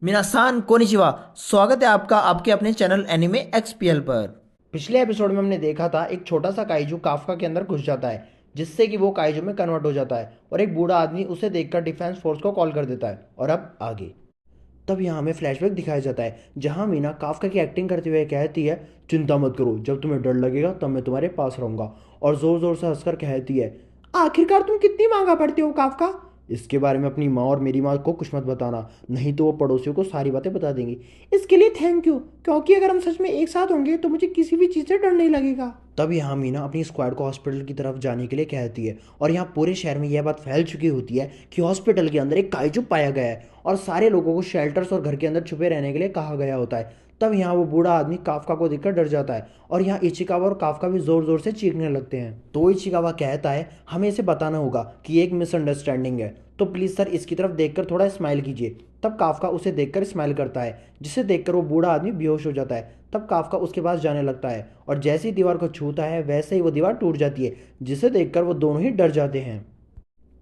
मिनासान konnichiwa. स्वागत है आपका आपके अपने चैनल एनिमे एक्सपीएल पर। पिछले एपिसोड में हमने देखा था एक छोटा सा काइजू काफ्का के अंदर घुस जाता है, जिससे कि वो काइजू में कन्वर्ट हो जाता है और एक बूढ़ा आदमी उसे देखकर डिफेंस फोर्स को कॉल कर देता है। और अब आगे तब यहाँ हमें फ्लैशबैक दिखाया जाता है, जहाँ मीना काफ्का की एक्टिंग करते हुए कहती है, चिंता मत करो, जब तुम्हें डर लगेगा तब मैं तुम्हारे पास रहूंगा। और जोर जोर से हंसकर कहती है, आखिरकार तुम कितनी महंगा पड़ते हो काफ्का। इसके बारे में अपनी माँ और मेरी माँ को कुछ मत बताना, नहीं तो वो पड़ोसियों को सारी बातें बता देंगी। इसके लिए थैंक यू, क्योंकि अगर हम सच में एक साथ होंगे तो मुझे किसी भी चीज़ से डर नहीं लगेगा। तब यहाँ मीना अपनी स्क्वाड को हॉस्पिटल की तरफ जाने के लिए कहती है, और यहाँ पूरे शहर में यह बात फैल चुकी होती है कि हॉस्पिटल के अंदर एक काइजू पाया गया है और सारे लोगों को शेल्टर्स और घर के अंदर छुपे रहने के लिए कहा गया होता है। तब यहाँ वो बूढ़ा आदमी काफका को देखकर डर जाता है और यहाँ इचिकावा और काफका भी जोर जोर से चीखने लगते हैं। तो इचिकावा कहता है, हमें इसे बताना होगा कि ये एक मिसअंडरस्टैंडिंग है, तो प्लीज़ सर इसकी तरफ देखकर थोड़ा स्माइल कीजिए। तब काफका उसे देखकर स्माइल करता है, जिसे देखकर वो बूढ़ा आदमी बेहोश हो जाता है। तब काफका उसके पास जाने लगता है और जैसे ही दीवार को छूता है वैसे ही वो दीवार टूट जाती है, जिसे देखकर वो दोनों ही डर जाते हैं।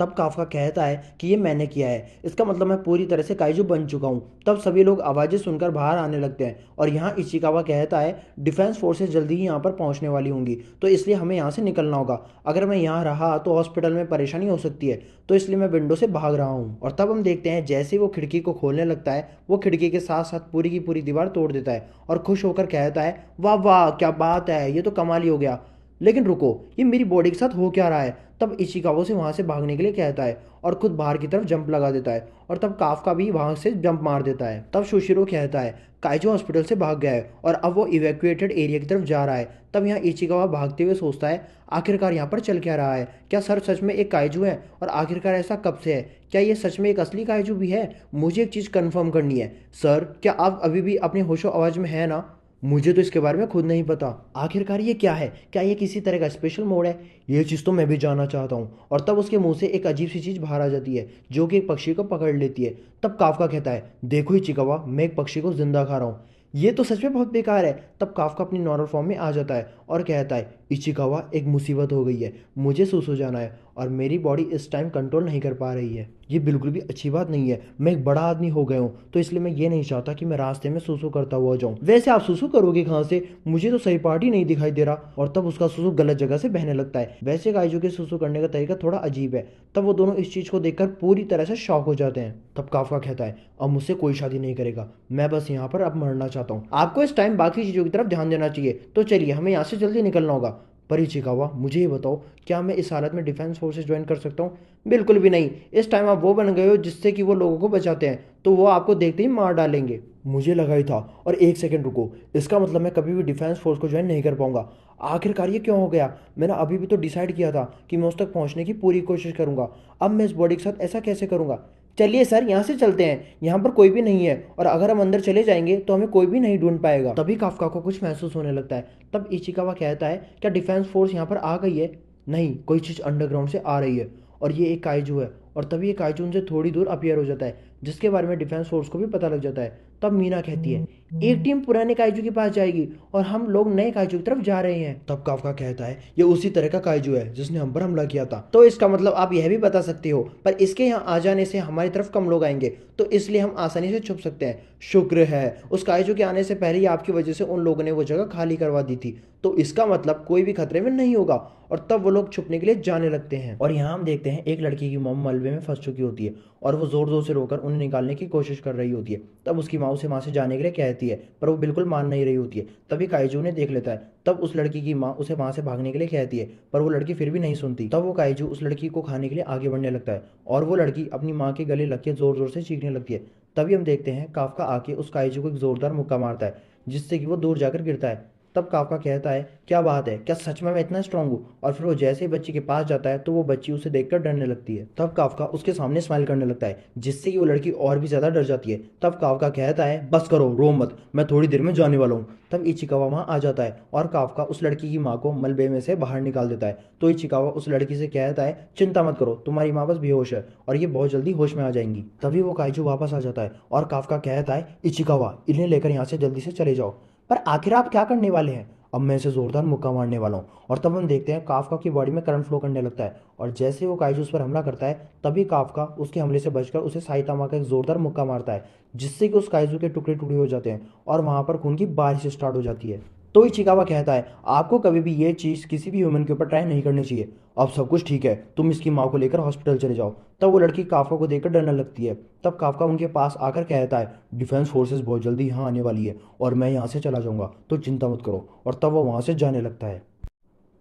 तब काफ्का कहता है कि ये मैंने किया है, इसका मतलब मैं पूरी तरह से काइजू बन चुका हूँ। तब सभी लोग आवाज़ें सुनकर बाहर आने लगते हैं और यहाँ इचिकावा कहता है, डिफेंस फोर्सेस जल्दी ही यहाँ पर पहुँचने वाली होंगी, तो इसलिए हमें यहाँ से निकलना होगा। अगर मैं यहाँ रहा तो हॉस्पिटल में परेशानी हो सकती है, तो इसलिए मैं विंडो से भाग रहा हूँ। और तब हम देखते हैं जैसे ही वो खिड़की को खोलने लगता है, वो खिड़की के साथ साथ पूरी की पूरी दीवार तोड़ देता है और खुश होकर कहता है, वाह वाह क्या बात है, ये तो कमाल ही हो गया। लेकिन रुको, ये मेरी बॉडी के साथ हो क्या रहा है। तब इशिकावा से वहां से भागने के लिए कहता है और खुद बाहर की तरफ जंप लगा देता है और तब काफका भी वहां से जंप मार देता है। तब सुशिरो कहता है, काइजो हॉस्पिटल से भाग गया है और अब वो इवैक्यूएटेड एरिया की तरफ जा रहा है। तब यहाँ इचिकावा भागते हुए सोचता है, आखिरकार यहाँ पर चल क्या रहा है, क्या सर सच में एक काइजू है और आखिरकार ऐसा कब से है, क्या ये सच में एक असली काइजू भी है। मुझे एक चीज़ कंफर्म करनी है सर, क्या आप अभी भी अपने होशो आवाज में है ना। मुझे तो इसके बारे में खुद नहीं पता, आखिरकार ये क्या है, क्या ये किसी तरह का स्पेशल मोड है, ये चीज़ तो मैं भी जानना चाहता हूँ। और तब उसके मुंह से एक अजीब सी चीज़ बाहर आ जाती है, जो कि एक पक्षी को पकड़ लेती है। तब काफका कहता है, देखो ही चिकावा, मैं एक पक्षी को जिंदा खा रहा हूँ, ये तो सच में बहुत बेकार है। तब काफका अपनी नॉर्मल फॉर्म में आ जाता है और कहता है, इचिकावा एक मुसीबत हो गई है, मुझे सुसु जाना है और मेरी बॉडी इस टाइम कंट्रोल नहीं कर पा रही है। ये बिल्कुल भी अच्छी बात नहीं है, मैं एक बड़ा आदमी हो गया हूँ, तो इसलिए मैं ये नहीं चाहता कि मैं रास्ते में सुसु करता हुआ जाऊँ। वैसे आप सुसु करोगे कहाँ से, मुझे तो सही पार्ट ही नहीं दिखाई दे रहा। और तब उसका सुसु गलत जगह से बहने लगता है। वैसे काइजू के सुसु करने का तरीका थोड़ा अजीब है। तब वो दोनों इस चीज़ को देखकर पूरी तरह से शॉक हो जाते हैं। तब काफका कहता है, अब मुझसे कोई शादी नहीं करेगा, मैं बस यहाँ पर अब मरना चाहता हूँ, आपको इस टाइम बाकी चीज़ों की तरफ ध्यान देना चाहिए, तो चलिए हमें यहाँ से जल्दी निकलना होगा। पर इचिकावा, मुझे ये बताओ, क्या मैं इस हालत में डिफेंस फोर्सेस ज्वाइन कर सकता हूँ। बिल्कुल भी नहीं, इस टाइम आप वो बन गए हो जिससे कि वो लोगों को बचाते हैं, तो वो आपको देखते ही मार डालेंगे। मुझे लगा ही था, और एक सेकंड रुको, इसका मतलब मैं कभी भी डिफेंस फोर्स को ज्वाइन नहीं कर पाऊंगा। आखिरकार ये क्यों हो गया, मैंने अभी भी तो डिसाइड किया था कि मैं उस तक पहुंचने की पूरी कोशिश करूंगा, अब मैं इस बॉडी के साथ ऐसा कैसे करूंगा। चलिए सर यहाँ से चलते हैं, यहाँ पर कोई भी नहीं है और अगर हम अंदर चले जाएंगे तो हमें कोई भी नहीं ढूंढ पाएगा। तभी काफका को कुछ महसूस होने लगता है। तब इचिकावा कहता है, क्या डिफेंस फोर्स यहाँ पर आ गई है। नहीं, कोई चीज़ अंडरग्राउंड से आ रही है और ये एक काइजू है। और तभी ये काइजू उनसे थोड़ी दूर अपीयर हो जाता है, जिसके बारे में डिफेंस फोर्स को भी पता लग जाता है। तब मीना कहती है, एक टीम पुराने काइजू के पास जाएगी और हम लोग नए काइजू की तरफ जा रहे हैं। तब काफका कहता है, ये उसी तरह का काइजू है जिसने हम पर हमला किया था, तो इसका मतलब आप यह भी बता सकते हो, पर इसके यहाँ आ जाने से हमारी तरफ कम लोग आएंगे, तो इसलिए हम आसानी से छुप सकते हैं। शुक्र है उस काइजू के आने से पहले ही आपकी वजह से उन लोगों ने वो जगह खाली करवा दी थी, तो इसका मतलब कोई भी खतरे में नहीं होगा। और तब वो लोग छुपने के लिए जाने लगते हैं और यहाँ हम देखते हैं एक लड़की की मॉम मलबे में फंस चुकी होती है और वो जोर जोर से रोकर उन्हें निकालने की कोशिश कर रही होती है। तब उसकी माँ उसे वहाँ से जाने के लिए कहती है, पर वो बिल्कुल मान नहीं रही होती है। तभी काइजू ने देख लेता है। तब उस लड़की की माँ उसे वहाँ से भागने के लिए कहती है, पर वो लड़की फिर भी नहीं सुनती। तब वो काइजू उस लड़की को खाने के लिए आगे बढ़ने लगता है और वो लड़की अपनी माँ के गले लग के जोर जोर से चीखने लगती है। तभी हम देखते हैं काफका आके उस काइजू को एक जोरदार मुक्का मारता है, जिससे कि वो दूर जाकर गिरता है। तब काफका कहता है, क्या बात है, क्या सच में मैं इतना स्ट्रांग हूँ। और फिर वो जैसे ही बच्ची के पास जाता है तो वो बच्ची उसे देखकर डरने लगती है। तब काफका उसके सामने स्माइल करने लगता है, जिससे कि वो लड़की और भी ज्यादा डर जाती है। तब काफका कहता है, बस करो, रो मत, मैं थोड़ी देर में जाने वाला हूँ। तब इचिकावा वहां आ जाता है और काफका उस लड़की की माँ को मलबे में से बाहर निकाल देता है। तो इचिकावा उस लड़की से कहता है, चिंता मत करो, तुम्हारी माँ बस बेहोश है और ये बहुत जल्दी होश में आ जाएंगी। तभी वो काइजू वापस आ जाता है और काफका कहता है, इचिकावा, इन्हें लेकर यहाँ से जल्दी से चले जाओ। पर आखिर आप क्या करने वाले हैं, अब मैं इसे जोरदार मुक्का मारने वाला हूँ। और तब हम देखते हैं काफका की बॉडी में करंट फ्लो करने लगता है, और जैसे वो काइजू उस पर हमला करता है तभी काफका उसके हमले से बचकर उसे साइतामा का एक जोरदार मुक्का मारता है, जिससे कि उस काइजू के टुकड़े टुकड़े हो जाते हैं और वहां पर खून की बारिश स्टार्ट हो जाती है। तो इचिकावा कहता है आपको कभी भी ये चीज़ किसी भी ह्यूमन के ऊपर ट्राई नहीं करनी चाहिए। अब सब कुछ ठीक है, तुम इसकी माँ को लेकर हॉस्पिटल चले जाओ। तब वो लड़की काफका को देखकर डरने लगती है। तब काफका उनके पास आकर कहता है डिफेंस फोर्सेस बहुत जल्दी यहाँ आने वाली है और मैं यहाँ से चला जाऊंगा, तो चिंता मत करो। और तब वो वहाँ से जाने लगता है।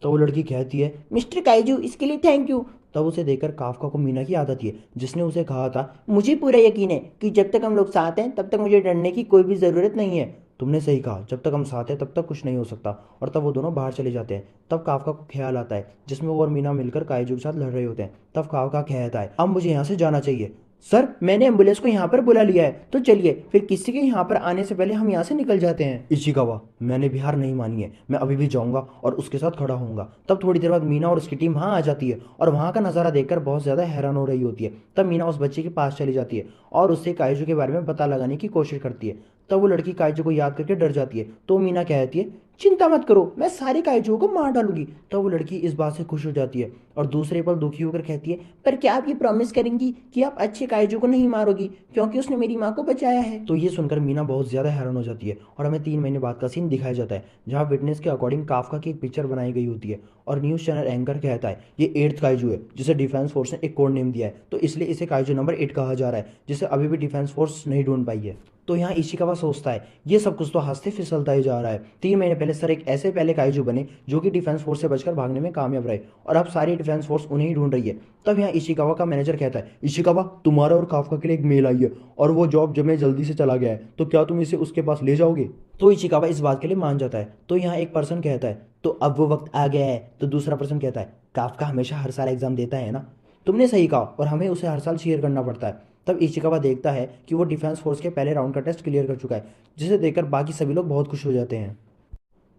तो वो लड़की कहती है मिस्टर काइजू इसके लिए थैंक यू। तब उसे देखकर काफका को मीना की याद आती है, जिसने उसे कहा था मुझे पूरा यकीन है कि जब तक हम लोग साथ हैं तब तक मुझे डरने की कोई भी ज़रूरत नहीं है। तुमने सही कहा, जब तक हम साथ हैं तब तक कुछ नहीं हो सकता। और तब वो दोनों बाहर चले जाते हैं। तब काफका को ख्याल आता है जिसमें वो और मीना मिलकर काइजू के साथ लड़ रहे होते हैं। तब काफका कहता है अब मुझे यहाँ से जाना चाहिए। सर मैंने एम्बुलेंस को यहाँ पर बुला लिया है, तो चलिए फिर किसी के यहाँ पर आने से पहले हम यहाँ से निकल जाते हैं। इशिकावा मैंने भी हार नहीं मानी है, मैं अभी भी जाऊंगा और उसके साथ खड़ा होऊंगा। तब थोड़ी देर बाद मीना और उसकी टीम वहाँ आ जाती है और वहाँ का नज़ारा देखकर बहुत ज़्यादा हैरान हो रही होती है। तब मीना उस बच्चे के पास चली जाती है और उससे काइजू के बारे में पता लगाने की कोशिश करती है। तब वो लड़की काइजू को याद करके डर जाती है। तो मीना कहती है चिंता मत करो, मैं सारे काइजू को मार डालूंगी। तो वो लड़की इस बात से खुश हो जाती है और दूसरे पल दुखी होकर कहती है पर क्या आप ये प्रॉमिस करेंगी कि आप अच्छे काइजू को नहीं मारोगी, क्योंकि उसने मेरी माँ को बचाया है। तो ये सुनकर मीना बहुत ज्यादा हैरान हो जाती है और हमें 3 महीने बाद का सीन दिखाया जाता है, जहाँ विटनेस के अकॉर्डिंग काफका की एक पिक्चर बनाई गई होती है और न्यूज चैनल एंकर कहता है ये 8th काइजू है जिसे डिफेंस फोर्स ने एक कोड नेम दिया है, तो इसलिए इसे काइजू नंबर 8 कहा जा रहा है, जिसे अभी भी डिफेंस फोर्स नहीं ढूंढ पाई है। तो यहाँ इशिकावा सोचता है ये सब कुछ तो हंसते फिसलता ही जा रहा है। 3 महीने पहले सर एक ऐसे पहले काइजू बने जो कि डिफेंस फोर्स से बचकर भागने में कामयाब रहे, और अब सारी डिफेंस फोर्स उन्हें ही ढूंढ रही है। तब यहाँ इशिकावा का मैनेजर कहता है इशिकावा तुम्हारा और काफका के लिए एक मेल आई है और वो जॉब जब मैं जल्दी से चला गया है, तो क्या तुम इसे उसके पास ले जाओगे। तो इशिकावा इस बात के लिए मान जाता है। तो यहाँ एक पर्सन कहता है तो अब वो वक्त आ गया है। तो दूसरा पर्सन कहता है काफका हमेशा हर साल एग्जाम देता है ना। तुमने सही कहा, और हमें उसे हर साल शेयर करना पड़ता है। तब इशिकावा देखता है कि वो डिफेंस फोर्स के पहले राउंड का टेस्ट क्लियर कर चुका है, जिसे देखकर बाकी सभी लोग बहुत खुश हो जाते हैं।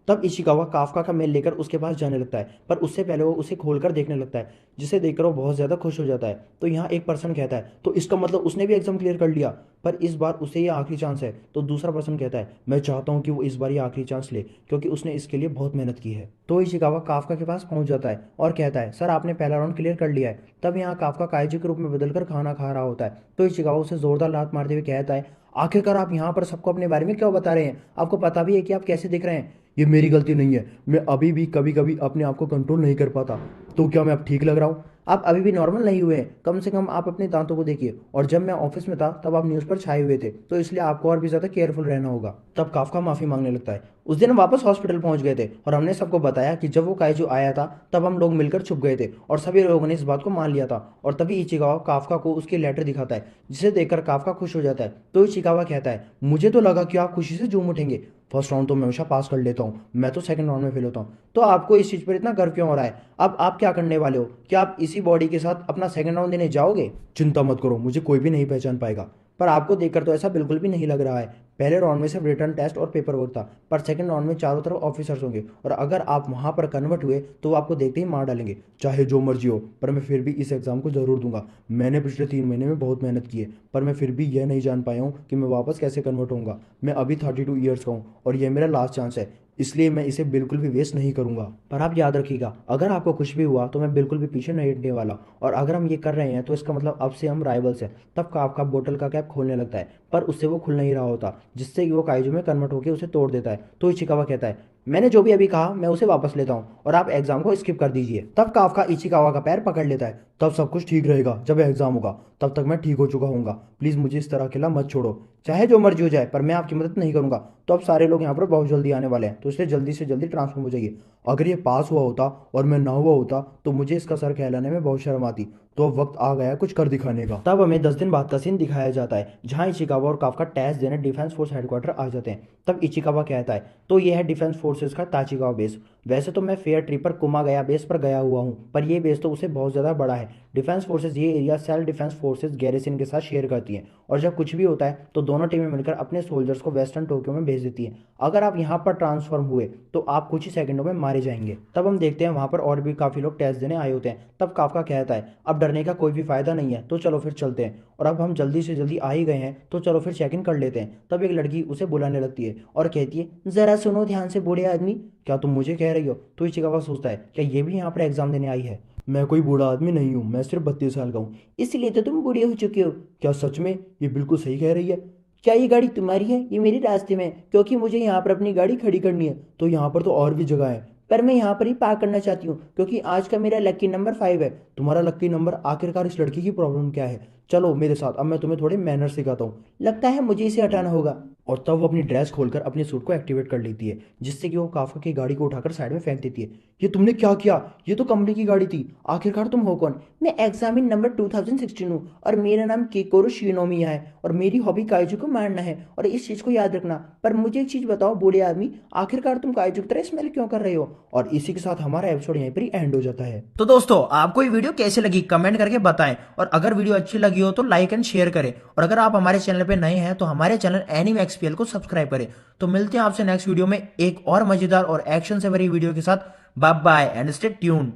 तब इशिकावा काफका का मेल लेकर उसके पास जाने लगता है, पर उससे पहले वो उसे खोलकर देखने लगता है, जिसे देखकर वो बहुत ज़्यादा खुश हो जाता है। तो यहाँ एक पर्सन कहता है तो इसका मतलब उसने भी एग्जाम क्लियर कर लिया, पर इस बार उसे ये आखिरी चांस है। तो दूसरा पर्सन कहता है मैं चाहता हूँ कि वो इस बार ये आखिरी चांस ले, क्योंकि उसने इसके लिए बहुत मेहनत की है। तो इशिकावा काफका के पास पहुंच जाता है और कहता है सर आपने पहला राउंड क्लियर कर लिया है। तब यहाँ काफका काइजू के रूप में बदलकर खाना खा रहा होता है। तो इशिकावा उसे जोरदार लात मारते हुए कहता है आखिरकार आप यहाँ पर सबको अपने बारे में क्यों बता रहे हैं, आपको पता भी है कि आप कैसे दिख रहे हैं। ये मेरी गलती नहीं है, मैं अभी भी कभी कभी अपने आप को कंट्रोल नहीं कर पाता। तो क्या मैं अब ठीक लग रहा हूँ। आप अभी भी नॉर्मल नहीं हुए हैं, कम से कम आप अपने दांतों को देखिए, और जब मैं ऑफिस में था तब आप न्यूज़ पर छाए हुए थे, तो इसलिए आपको और भी ज़्यादा केयरफुल रहना होगा। तब काफका माफ़ी मांगने लगता है उस दिन हम वापस हॉस्पिटल पहुंच गए थे और हमने सबको बताया कि जब वो काइजू आया था तब हम लोग मिलकर छुप गए थे, और सभी लोगों ने इस बात को मान लिया था। और तभी इचिकावा काफका को उसकी लेटर दिखाता है, जिसे देखकर काफका खुश हो जाता है। तो इचिकावा कहता है मुझे तो लगा कि आप खुशी से झूम उठेंगे, फर्स्ट राउंड तो मैं हमेशा पास कर लेता हूँ, मैं तो सेकंड राउंड में फेल होता हूँ, तो आपको इस चीज़ पर इतना गर्व क्यों हो रहा है। अब आप क्या करने वाले हो, क्या आप इसी बॉडी के साथ अपना सेकंड राउंड देने जाओगे। चिंता मत करो, मुझे कोई भी नहीं पहचान पाएगा। पर आपको देखकर तो ऐसा बिल्कुल भी नहीं लग रहा है। पहले राउंड में सिर्फ रिटर्न टेस्ट और पेपर वर्क था, पर सेकंड राउंड में चारों तरफ ऑफिसर्स होंगे, और अगर आप वहां पर कन्वर्ट हुए तो वो आपको देखते ही मार डालेंगे, चाहे जो मर्जी हो। पर मैं फिर भी इस एग्जाम को जरूर दूंगा। मैंने पिछले 3 महीने में बहुत मेहनत की है, पर मैं फिर भी यह नहीं जान पाया हूँ कि मैं वापस कैसे कन्वर्ट होऊंगा। मैं अभी 32 ईयर्स का हूँ और यह मेरा लास्ट चांस है, इसलिए मैं इसे बिल्कुल भी वेस्ट नहीं करूंगा। पर आप याद रखिएगा, अगर आपको कुछ भी हुआ तो मैं बिल्कुल भी पीछे नहीं हटने वाला, और अगर हम ये कर रहे हैं तो इसका मतलब अब से हम राइवल्स हैं। तब काफका बोतल का कैप खोलने लगता है, पर उससे वो खुल नहीं रहा होता, जिससे कि वो काइजू में कन्वर्ट होकर उसे तोड़ देता है। तो इचिकावा कहता है मैंने जो भी अभी कहा मैं उसे वापस लेता हूँ और आप एग्जाम को स्किप कर दीजिए। तब काफका इचिकावा का पैर पकड़ लेता है। तब सब कुछ ठीक रहेगा, जब एग्जाम होगा तब तक मैं ठीक हो चुका हूँ। प्लीज मुझे इस तरह अकेला मत छोड़ो, चाहे जो मर्जी हो जाए, पर मैं आपकी मदद नहीं करूंगा। तो अब सारे लोग यहाँ पर बहुत जल्दी आने वाले हैं, तो इसलिए जल्दी से जल्दी ट्रांसफॉर्म हो जाइए। अगर ये पास हुआ होता और मैं ना हुआ होता तो मुझे इसका सर कहलाने में बहुत शर्म आती। तो अब वक्त आ गया कुछ कर दिखाने का। तब हमें 10 दिन बाद का सीन दिखाया जाता है, जहाँ इचिकावा और काफका टेस्ट देने डिफेंस फोर्स हेडक्वार्टर आ जाते हैं। तब इचिकावा कहता है तो यह है डिफेंस फोर्सेस का ताचिगावा बेस। वैसे तो मैं फेयर ट्रिप पर कुमा गया बेस पर गया हुआ हूँ, पर यह बेस तो उसे बहुत ज़्यादा बड़ा है। डिफेंस फोर्सेज ये area self defence forces garrison के साथ शेयर करती हैं, और जब कुछ भी होता है तो दोनों टीमें मिलकर अपने सोल्जर्स को वेस्टर्न टोक्यो में भेज देती हैं। अगर आप यहाँ पर ट्रांसफॉर्म हुए तो आप कुछ ही सेकंडों में मारे जाएंगे। तब हम देखते हैं वहाँ पर और भी काफ़ी लोग टेस्ट देने आए होते हैं। तब काफका कहता है अब डरने का कोई भी फायदा नहीं है, तो चलो फिर चलते हैं। और अब हम जल्दी से जल्दी आ ही गए हैं तो चलो फिर चेक इन कर लेते हैं। तब एक लड़की उसे बुलाने लगती है और कहती है जरा सुनो ध्यान से बूढ़े आदमी, क्या तुम मुझे कह रही हो? तो इचिकावा सोचता है क्या ये भी यहाँ पर एग्जाम देने आई है? मैं कोई बूढ़ा आदमी नहीं हूँ, मैं सिर्फ 32 साल का हूँ। इसलिए तो तुम बूढ़े हो चुके हो। क्या सच में? ये बिल्कुल सही कह रही है। क्या ये गाड़ी तुम्हारी है? ये मेरे रास्ते में है, क्योंकि मुझे यहाँ पर अपनी गाड़ी खड़ी करनी है। तो यहाँ पर तो और भी जगह है, पर मैं यहाँ पर ही पार्क करना चाहती हूँ क्योंकि आज का मेरा लकी नंबर 5 है। तुम्हारा लकी नंबर? आखिरकार इस लड़की की प्रॉब्लम क्या है? चलो मेरे साथ, अब मैं तुम्हें थोड़े मैनर सिखाता हूँ। लगता है मुझे इसे हटाना होगा। और तब वो अपनी ड्रेस खोलकर अपने सूट को एक्टिवेट कर लेती है, जिससे कि वो काफका की गाड़ी को उठाकर साइड में फेंक देती है। ये तुमने क्या किया? ये तो कंपनी की गाड़ी थी। आखिरकार तुम हो कौन? मैं एग्जामिन नंबर 2016 हूँ और मेरा नाम केकोरो शिनोमिया है और मेरी हॉबी काइजू को मारना है, और इस चीज को याद रखना। पर मुझे एक चीज बताओ बूढ़े आदमी, आखिरकार तुम काइजू की तरह स्मेल क्यों कर रहे हो? और इसी के साथ हमारा एपिसोड यहीं पर ही एंड हो जाता है। तो दोस्तों आपको ये वीडियो कैसे लगी कमेंट करके बताएं, और अगर वीडियो अच्छी लगी हो तो लाइक एंड शेयर करें, और अगर आप हमारे चैनल पे नए हैं तो हमारे चैनल एनीमे एक्सपीएल को सब्सक्राइब करें। तो मिलते हैं आपसे नेक्स्ट वीडियो में एक और मजेदार और एक्शन से भरी वीडियो के साथ। Bye bye and stay tune.